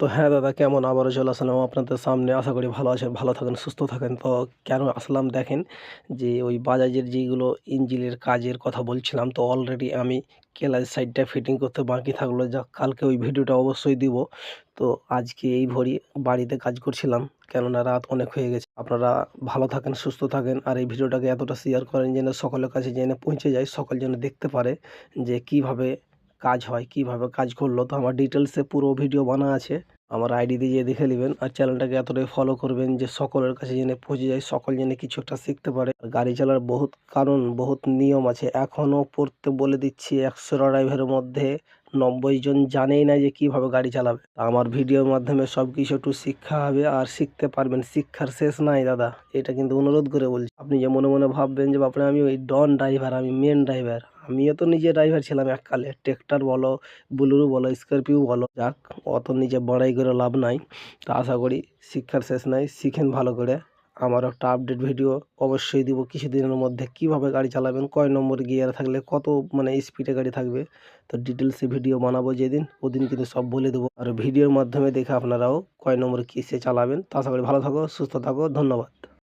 তো হ্যাঁ দাদা, কেমন? আবারও চলে আসলাম আপনাদের সামনে। আশা করি ভালো আছেন, ভালো থাকেন, সুস্থ থাকেন। তো কেন আসলাম দেখেন, যে ওই বাজাজের যেইগুলো ইঞ্জিনের কাজের কথা বলছিলাম, তো অলরেডি আমি ক্লাচ সাইডটা ফিটিং করতে বাকি থাকলো। যাক, কালকে ওই ভিডিওটা অবশ্যই দিব। তো আজকে এই ভরি বাড়িতে কাজ করছিলাম, কেননা রাত অনেক হয়ে গেছে। আপনারা ভালো থাকেন, সুস্থ থাকেন, আর এই ভিডিওটাকে এতটা শেয়ার করেন যেন সকলের কাছে যেন পৌঁছে যায়, সকল যেন দেখতে পারে যে কিভাবে কাজ হয়, কিভাবে কাজ করলো। তো আমার ডিটেলসে পুরো ভিডিও বানা আছে, আমার আইডিতে গিয়ে দেখে নেবেন। আর চ্যানেলটাকে এতটাই ফলো করবেন যে সকলের কাছে যেন পৌঁছে যায়, সকল যেন কিছু একটা শিখতে পারে। আর গাড়ি চালার বহুত কারণ, বহুত নিয়ম আছে, এখনও পড়তে বলে দিচ্ছি। 100টা ড্রাইভারের মধ্যে 90 জন জানেই না যে কিভাবে গাড়ি চালাবে। আমার ভিডিওর মাধ্যমে সব কিছু একটু শিক্ষা হবে আর শিখতে পারবেন। শিক্ষার শেষ নাই দাদা, এটা কিন্তু অনুরোধ করে বলছি। আপনি যে মনে মনে ভাববেন যে বাপরে আমি ওই ডন ড্রাইভার, আমি মেন ড্রাইভার, আমিও তো নিজে ড্রাইভার ছিলাম এককালে। ট্রেক্টর বলো, বুলেরো বলো, স্করপিও বলো, যাক, অত নিজে বড়াই করে লাভ নাই। তো আশা করি শিক্ষার শেষ নাই, শিখেন ভালো করে। আমার একটা আপডেট ভিডিও অবশ্যই দিব কিছুদিনের মধ্যে, কিভাবে গাড়ি চালাবেন, কয় নম্বর গিয়ার থাকলে কত স্পিডে গাড়ি থাকবে। তো ডিটেলসে ভিডিও বানাবো যেদিন, ওদিন কিন্তু সব বলে দেবো। আর ভিডিওর মাধ্যমে দেখে আপনারাও কয় নম্বর কিসে চালাবেন। তো আশা করি ভালো থাকো, সুস্থ থাকো, ধন্যবাদ।